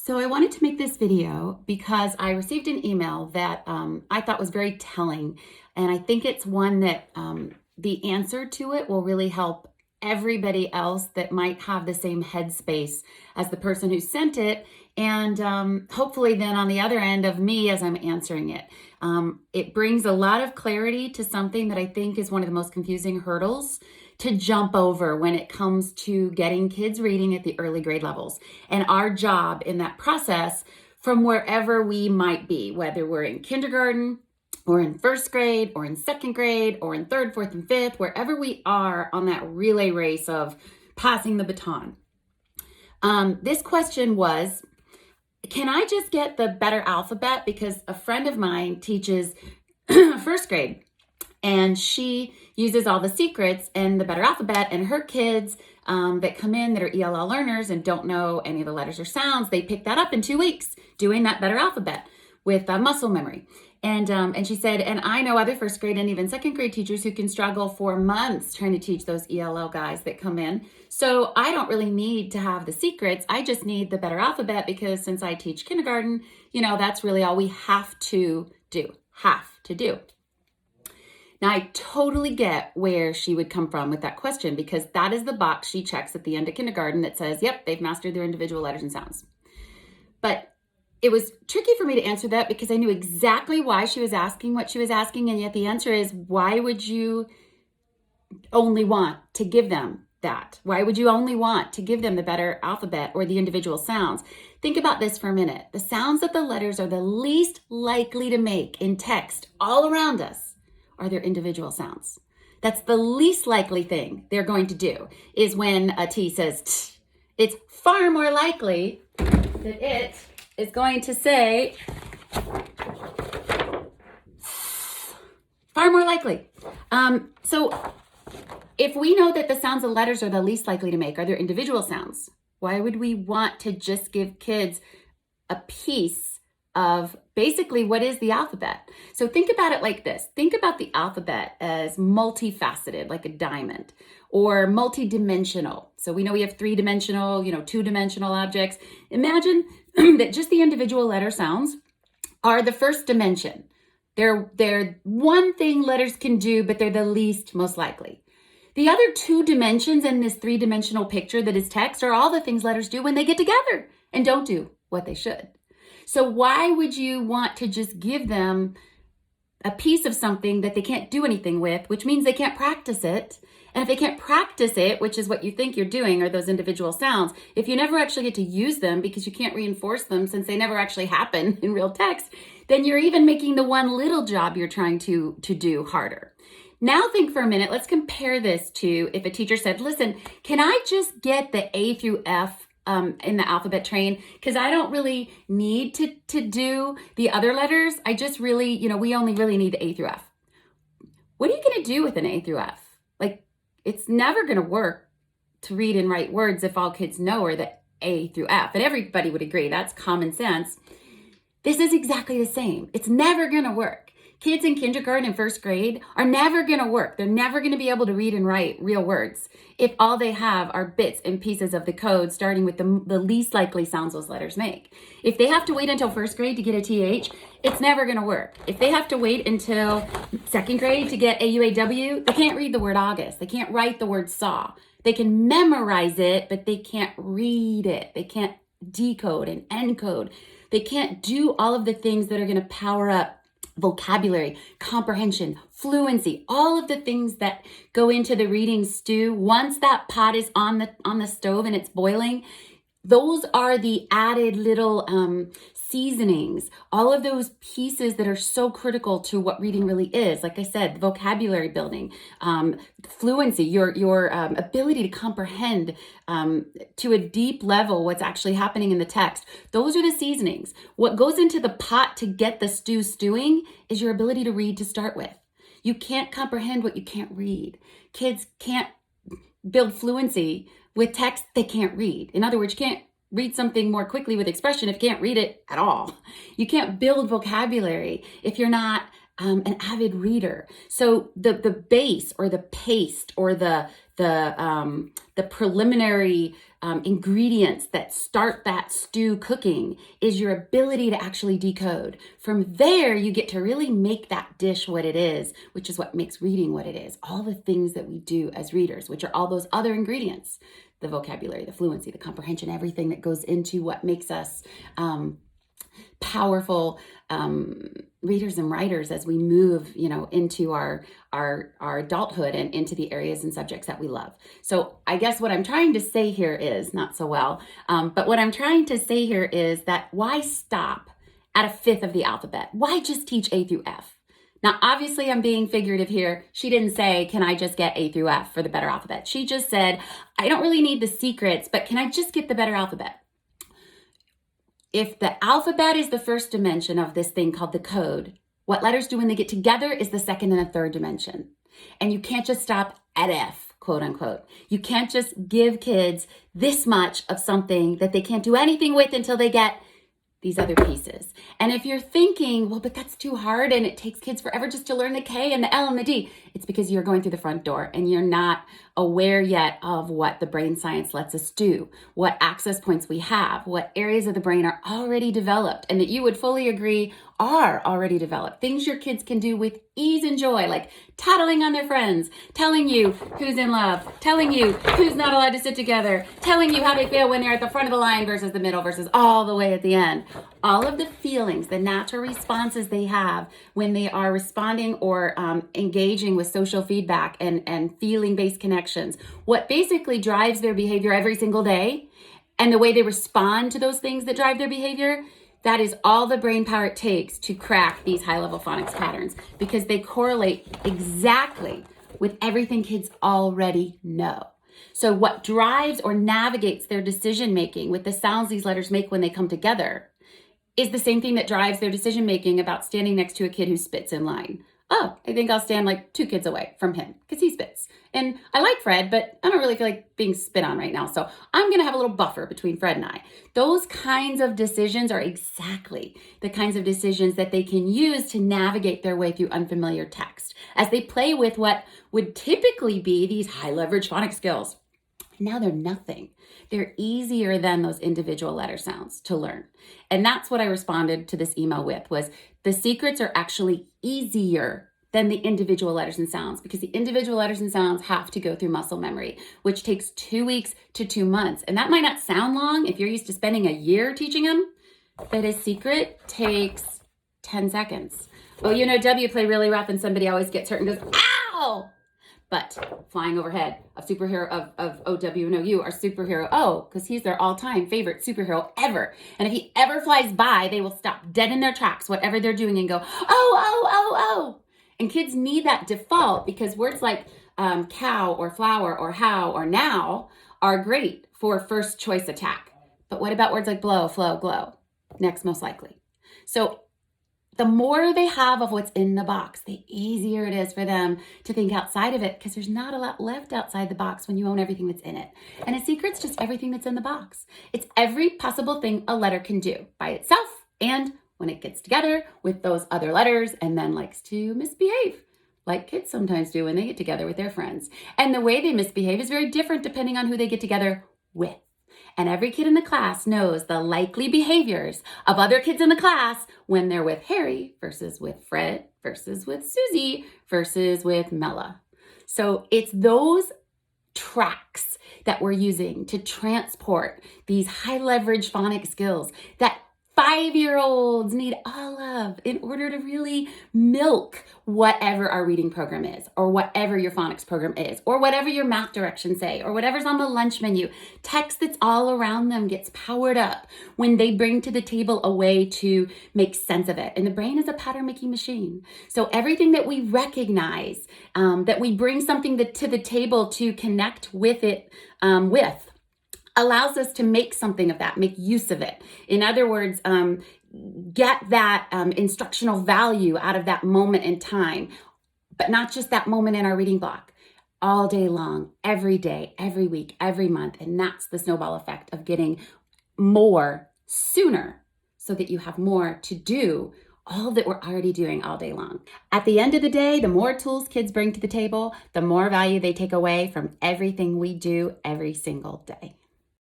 So I wanted to make this video because I received an email that I thought was very telling, and I think it's one that the answer to it will really help everybody else that might have the same headspace as the person who sent it, and hopefully then on the other end of me as I'm answering it. It brings a lot of clarity to something that I think is one of the most confusing hurdles to jump over when it comes to getting kids reading at the early grade levels. And our job in that process, from wherever we might be, whether we're in kindergarten or in first grade or in second grade or in third, fourth, and fifth, wherever we are on that relay race of passing the baton. This question was, can I just get the better alphabet? Because a friend of mine teaches first grade, and she uses all the secrets and the better alphabet, and her kids that come in that are ELL learners and don't know any of the letters or sounds, they pick that up in 2 weeks doing that better alphabet with muscle memory. And she said, and I know other first grade and even second grade teachers who can struggle for months trying to teach those ELL guys that come in. So I don't really need to have the secrets. I just need the better alphabet, because since I teach kindergarten, that's really all we have to do. Now, I totally get where she would come from with that question, because that is the box she checks at the end of kindergarten that says, yep, they've mastered their individual letters and sounds. But it was tricky for me to answer that because I knew exactly why she was asking what she was asking. And yet the answer is, why would you only want to give them that? Why would you only want to give them the better alphabet or the individual sounds? Think about this for a minute. The sounds that the letters are the least likely to make in text all around us are their individual sounds. That's the least likely thing they're going to do, is when a T says t. It's far more likely that it is going to say far more likely. So if we know that the sounds of letters are the least likely to make are their individual sounds, why would we want to just give kids a piece of basically what is the alphabet? So think about it like this. Think about the alphabet as multifaceted, like a diamond, or multidimensional. So we know we have three-dimensional, two-dimensional objects. Imagine that just the individual letter sounds are the first dimension. They're one thing letters can do, but they're the least most likely. The other two dimensions in this three-dimensional picture that is text are all the things letters do when they get together and don't do what they should. So why would you want to just give them a piece of something that they can't do anything with, which means they can't practice it? And if they can't practice it, which is what you think you're doing, or those individual sounds, if you never actually get to use them because you can't reinforce them since they never actually happen in real text, then you're even making the one little job you're trying to do harder. Now think for a minute, let's compare this to if a teacher said, listen, can I just get the A through F in the alphabet train? Because I don't really need to do the other letters. I just really, we only really need the A through F. What are you going to do with an A through F? It's never going to work to read and write words if all kids know are the A through F. And everybody would agree. That's common sense. This is exactly the same. It's never going to work. Kids in kindergarten and first grade are never going to work. They're never going to be able to read and write real words if all they have are bits and pieces of the code, starting with the least likely sounds those letters make. If they have to wait until first grade to get a TH, it's never going to work. If they have to wait until second grade to get a UAW, they can't read the word August. They can't write the word saw. They can memorize it, but they can't read it. They can't decode and encode. They can't do all of the things that are going to power up vocabulary, comprehension, fluency, all of the things that go into the reading stew. Once that pot is on the stove and it's boiling, those are the added little seasonings, all of those pieces that are so critical to what reading really is. Like I said, vocabulary building, fluency, your ability to comprehend to a deep level what's actually happening in the text. Those are the seasonings. What goes into the pot to get the stew stewing is your ability to read to start with. You can't comprehend what you can't read. Kids can't build fluency with text they can't read. In other words, you can't read something more quickly with expression if you can't read it at all. You can't build vocabulary if you're not an avid reader. So the base or the paste or the preliminary ingredients that start that stew cooking is your ability to actually decode. From there, you get to really make that dish what it is, which is what makes reading what it is. All the things that we do as readers, which are all those other ingredients, the vocabulary, the fluency, the comprehension, everything that goes into what makes us powerful readers and writers as we move, into our adulthood and into the areas and subjects that we love. So I guess what I'm trying to say here is, not so well, but what I'm trying to say here is that why stop at a fifth of the alphabet? Why just teach A through F? Now, obviously, I'm being figurative here. She didn't say, can I just get A through F for the better alphabet? She just said, I don't really need the secrets, but can I just get the better alphabet? If the alphabet is the first dimension of this thing called the code, what letters do when they get together is the second and the third dimension. And you can't just stop at F, quote unquote. You can't just give kids this much of something that they can't do anything with until they get these other pieces. And if you're thinking, well, but that's too hard and it takes kids forever just to learn the K and the L and the D, it's because you're going through the front door and you're not aware yet of what the brain science lets us do, what access points we have, what areas of the brain are already developed, and that you would fully agree are already developed. Things your kids can do with ease and joy, like tattling on their friends, telling you who's in love, telling you who's not allowed to sit together, telling you how they feel when they're at the front of the line versus the middle versus all the way at the end. All of the feelings, the natural responses they have when they are responding or engaging with social feedback and feeling-based connections, what basically drives their behavior every single day, and the way they respond to those things that drive their behavior, that is all the brain power it takes to crack these high-level phonics patterns, because they correlate exactly with everything kids already know. So what drives or navigates their decision-making with the sounds these letters make when they come together is the same thing that drives their decision-making about standing next to a kid who spits in line. Oh, I think I'll stand like 2 kids away from him because he spits. And I like Fred, but I don't really feel like being spit on right now. So I'm going to have a little buffer between Fred and I. Those kinds of decisions are exactly the kinds of decisions that they can use to navigate their way through unfamiliar text as they play with what would typically be these high leverage phonics skills. Now they're nothing. They're easier than those individual letter sounds to learn. And that's what I responded to this email with, was the secrets are actually easier than the individual letters and sounds, because the individual letters and sounds have to go through muscle memory, which takes 2 weeks to 2 months. And that might not sound long if you're used to spending a year teaching them, but a secret takes 10 seconds. Oh, W play really rough and somebody always gets hurt and goes, ow! But flying overhead, a superhero of OW and OU are superhero O, because he's their all-time favorite superhero ever. And if he ever flies by, they will stop dead in their tracks, whatever they're doing, and go, oh. And kids need that default, because words like cow or flower or how or now are great for first choice attack. But what about words like blow, flow, glow? Next most likely. So the more they have of what's in the box, the easier it is for them to think outside of it, because there's not a lot left outside the box when you own everything that's in it. And a secret's just everything that's in the box. It's every possible thing a letter can do by itself and when it gets together with those other letters and then likes to misbehave, like kids sometimes do when they get together with their friends. And the way they misbehave is very different depending on who they get together with. And every kid in the class knows the likely behaviors of other kids in the class when they're with Harry versus with Fred versus with Susie versus with Mella. So it's those tracks that we're using to transport these high leverage phonics skills that 5-year-olds need all of in order to really milk whatever our reading program is, or whatever your phonics program is, or whatever your math directions say, or whatever's on the lunch menu. Text that's all around them gets powered up when they bring to the table a way to make sense of it. And the brain is a pattern-making machine. So everything that we recognize, that we bring something to the table to connect with it, allows us to make something of that, make use of it. In other words, get that instructional value out of that moment in time, but not just that moment in our reading block, all day long, every day, every week, every month. And that's the snowball effect of getting more sooner so that you have more to do all that we're already doing all day long. At the end of the day, the more tools kids bring to the table, the more value they take away from everything we do every single day.